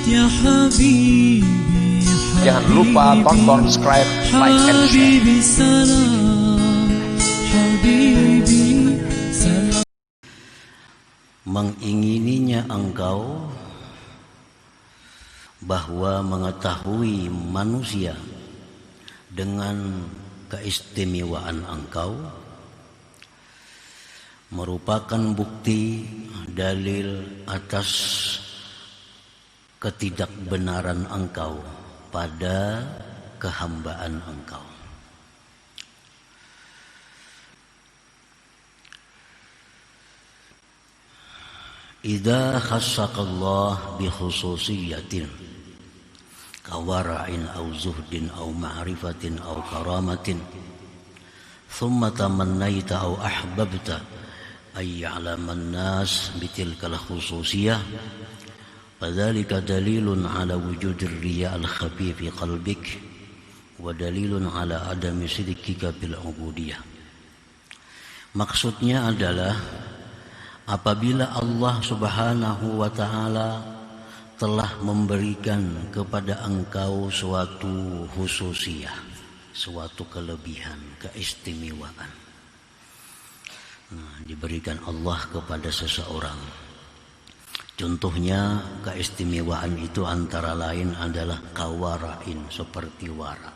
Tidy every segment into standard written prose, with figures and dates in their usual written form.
يا حبيبي Jangan lupa tonton, subscribe, like, and share. حبيبي سلام حبيبي سلام. Mengingininya engkau bahwa mengetahui manusia dengan keistimewaan engkau merupakan bukti dalil atas ketidakbenaran engkau pada kehambaan engkau. Idza khassaqallah bi khususiyatin kawara'in aw zuhdin aw ma'rifatin aw karamatin thumma tamannaita aw ahbabta ay ya'lama an-nas bitilkal khususiyah fadzalika dalilun ala wujudir riya' al-khafi fi qalbik wa dalilun ala adami sidqika bil ubudiyah. Maksudnya adalah apabila Allah Subhanahu wa ta'ala telah memberikan kepada engkau suatu khususiyah, suatu kelebihan, keistimewaan. Diberikan Allah kepada seseorang. Contohnya keistimewaan itu antara lain adalah kawara'in, seperti wara.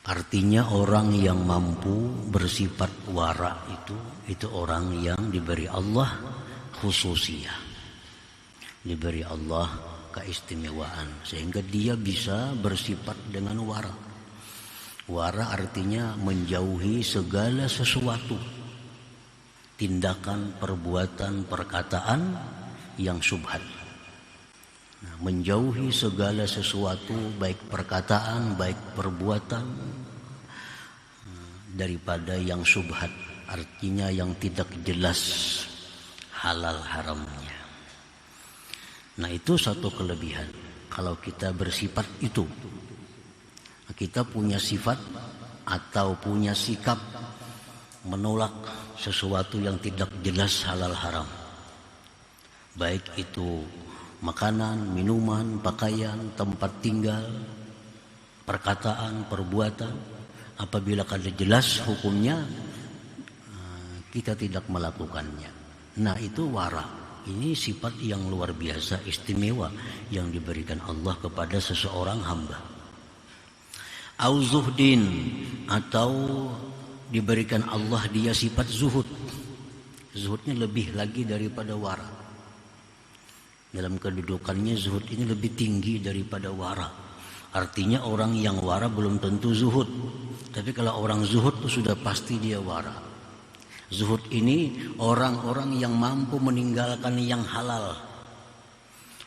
Artinya orang yang mampu bersifat wara itu orang yang diberi Allah khususiyah, diberi Allah keistimewaan sehingga dia bisa bersifat dengan wara. Wara artinya menjauhi segala sesuatu, tindakan, perbuatan, perkataan yang syubhat. Menjauhi segala sesuatu, baik perkataan, baik perbuatan, daripada yang syubhat, artinya yang tidak jelas halal haramnya. Nah, itu satu kelebihan. Kalau kita bersifat itu, kita punya sifat atau punya sikap menolak sesuatu yang tidak jelas halal haram, baik itu makanan, minuman, pakaian, tempat tinggal, perkataan, perbuatan. Apabila kada jelas hukumnya, kita tidak melakukannya. Nah, itu wara. Ini sifat yang luar biasa, istimewa yang diberikan Allah kepada seseorang hamba. Auzuhdin, atau diberikan Allah dia sifat zuhud. Zuhudnya lebih lagi daripada wara. Dalam kedudukannya zuhud ini lebih tinggi daripada wara. Artinya orang yang wara belum tentu zuhud. Tapi kalau orang zuhud itu sudah pasti dia wara. Zuhud ini orang-orang yang mampu meninggalkan yang halal.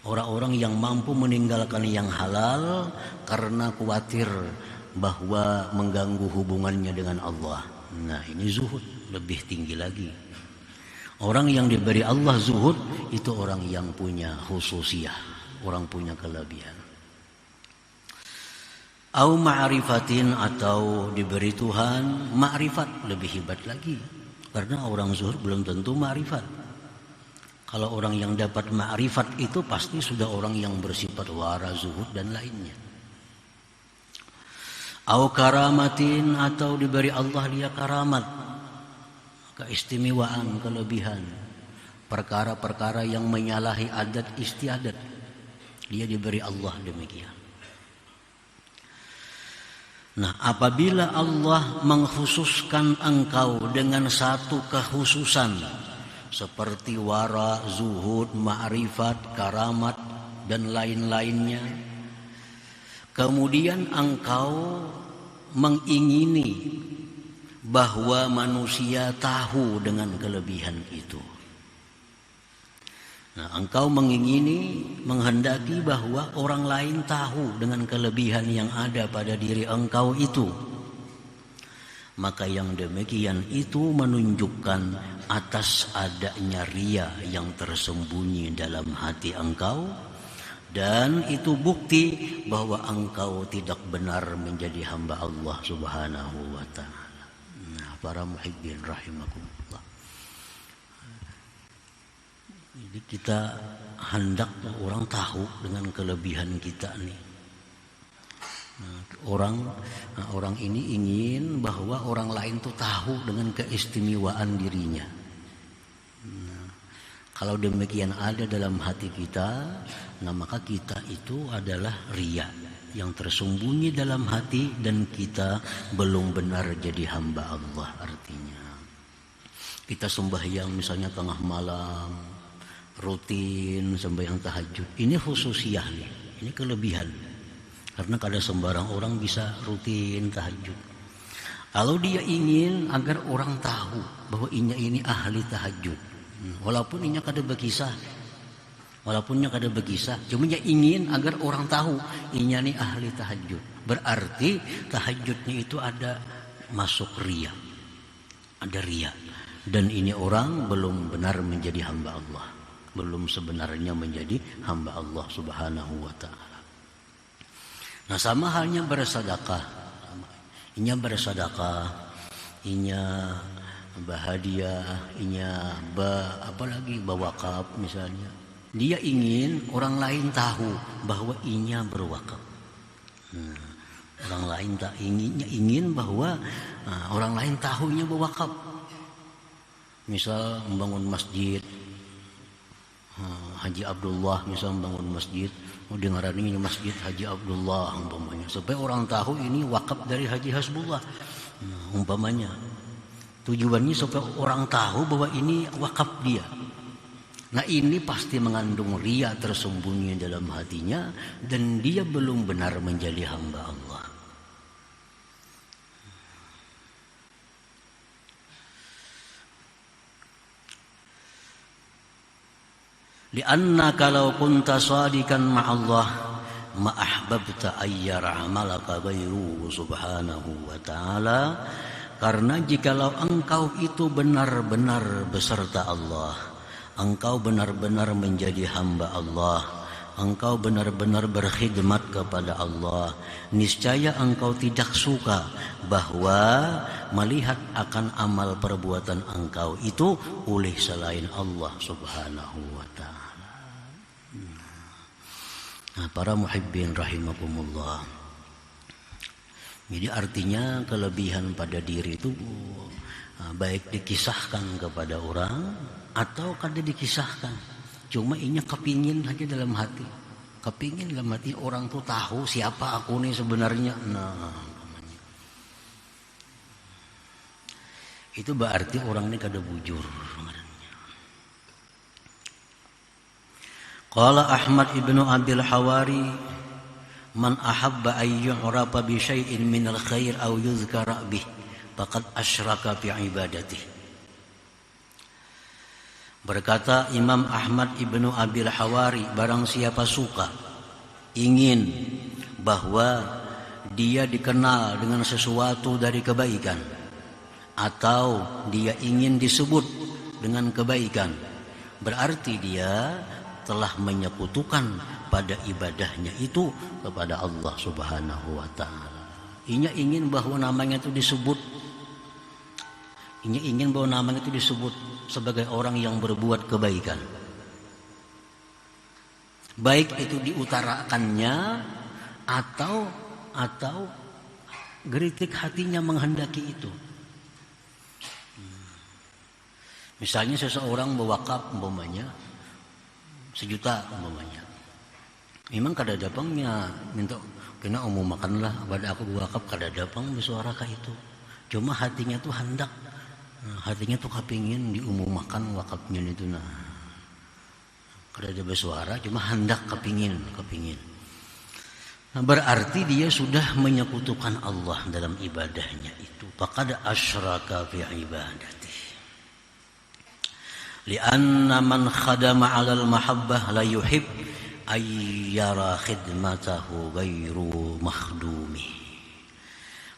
Orang-orang yang mampu meninggalkan yang halal karena khawatir bahwa mengganggu hubungannya dengan Allah. Nah, ini zuhud lebih tinggi lagi. Orang yang diberi Allah zuhud itu orang yang punya khususiyah, orang punya kelebihan. Au ma'rifatin, atau diberi Tuhan ma'rifat, lebih hebat lagi. Karena orang zuhud belum tentu ma'rifat. Kalau orang yang dapat ma'rifat itu pasti sudah orang yang bersifat wara, zuhud dan lainnya. Au karamatin, atau diberi Allah dia karamat, keistimewaan, kelebihan, perkara-perkara yang menyalahi adat istiadat, dia diberi Allah demikian. Nah, apabila Allah mengkhususkan engkau dengan satu kekhususan seperti wara, zuhud, ma'rifat, karamat dan lain-lainnya, kemudian engkau mengingini bahwa manusia tahu dengan kelebihan itu. Nah, engkau mengingini, menghendaki bahwa orang lain tahu dengan kelebihan yang ada pada diri engkau itu. Maka yang demikian itu menunjukkan atas adanya riya yang tersembunyi dalam hati engkau, dan itu bukti bahwa engkau tidak benar menjadi hamba Allah Subhanahu wa ta'ala. Para muhibbin rahimakumullah. Jadi kita hendak orang tahu dengan kelebihan kita nih. Orang ini ingin bahwa orang lain tuh tahu dengan keistimewaan dirinya. Kalau demikian ada dalam hati kita, nah maka kita itu adalah riya yang tersembunyi dalam hati dan kita belum benar jadi hamba Allah. Artinya kita sembahyang misalnya tengah malam, rutin sembahyang tahajud. Ini khususiyah nih, ini kelebihan. Karena kada sembarang orang bisa rutin tahajud. Kalau dia ingin agar orang tahu bahwa inya ini ahli tahajud, walaupun inya kada berkisah, cuma dia ingin agar orang tahu inya ini ahli tahajud. Berarti tahajudnya itu ada masuk riya, ada riya. Dan ini orang belum benar menjadi hamba Allah, belum sebenarnya menjadi hamba Allah Subhanahu wa Ta'ala. Nah, sama halnya bersedekah. Inya bersedekah, inya berhadiah, inya apalagi berwakaf misalnya. Dia ingin orang lain tahu bahwa inya berwakaf. Orang lain tak ingin bahwa orang lain tahu inya berwakaf. Misal membangun masjid, Haji Abdullah misal membangun masjid, dengaran ini masjid Haji Abdullah umpamanya, supaya orang tahu ini wakaf dari Haji Hasbullah umpamanya. Tujuannya supaya orang tahu bahwa ini wakaf dia. Nah, ini pasti mengandung riya tersembunyi dalam hatinya dan dia belum benar menjadi hamba Allah. Lianna kalau kunta sadikan ma'allah ma ahbabta ayyar amalaka ghairuhu subhanahu wa ta'ala. Karena jikalau engkau itu benar-benar beserta Allah, engkau benar-benar menjadi hamba Allah, engkau benar-benar berkhidmat kepada Allah, niscaya engkau tidak suka bahwa melihat akan amal perbuatan engkau itu oleh selain Allah Subhanahu wa Ta'ala. Nah, para muhibbin rahimakumullah. Jadi artinya kelebihan pada diri itu baik dikisahkan kepada orang atau kada dikisahkan. Cuma inya kepingin saja dalam hati. Kepingin dalam hati orang tuh tahu siapa aku nih sebenarnya. Nah, itu berarti orang ini kada bujur. Qala Ahmad ibnu Abil Hawari, man ahabba an yu'rafa bi syai'in minal khair aw yuzkara bih faqad asyraka fi ibadatihi. Berkata Imam Ahmad ibnu Abil Hawari, barang siapa suka ingin bahwa dia dikenal dengan sesuatu dari kebaikan atau dia ingin disebut dengan kebaikan, berarti dia telah menyekutukan pada ibadahnya itu kepada Allah Subhanahu wa Ta'ala. Inya ingin bahwa namanya itu disebut, inya ingin bahwa namanya itu disebut sebagai orang yang berbuat kebaikan, baik itu diutarakannya atau geritik hatinya menghendaki itu. Misalnya seseorang berwakaf umpamanya 1 juta umpamanya, memang kada dapangnya minta kena makanlah pada aku wakaf, kada dapang bersuara kayak itu. Cuma hatinya tuh hendak, hatinya tuh kepingin diumumkan wakafnya itu. Nah, kada ada bersuara, cuma hendak kepingin. Nah, berarti dia sudah menyekutukan Allah dalam ibadahnya itu. Faqad asyraka fi ibadati. Lianna man khadama 'alal mahabbah la yuhib ayyara khidmatahu ghairu makhdumi.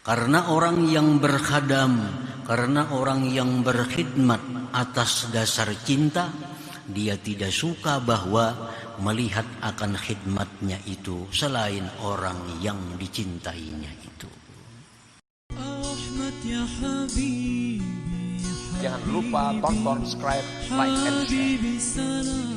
Karena orang yang berkhadam, karena orang yang berkhidmat atas dasar cinta, dia tidak suka bahwa melihat akan khidmatnya itu selain orang yang dicintainya itu. Jangan lupa tonton, subscribe, like, and share.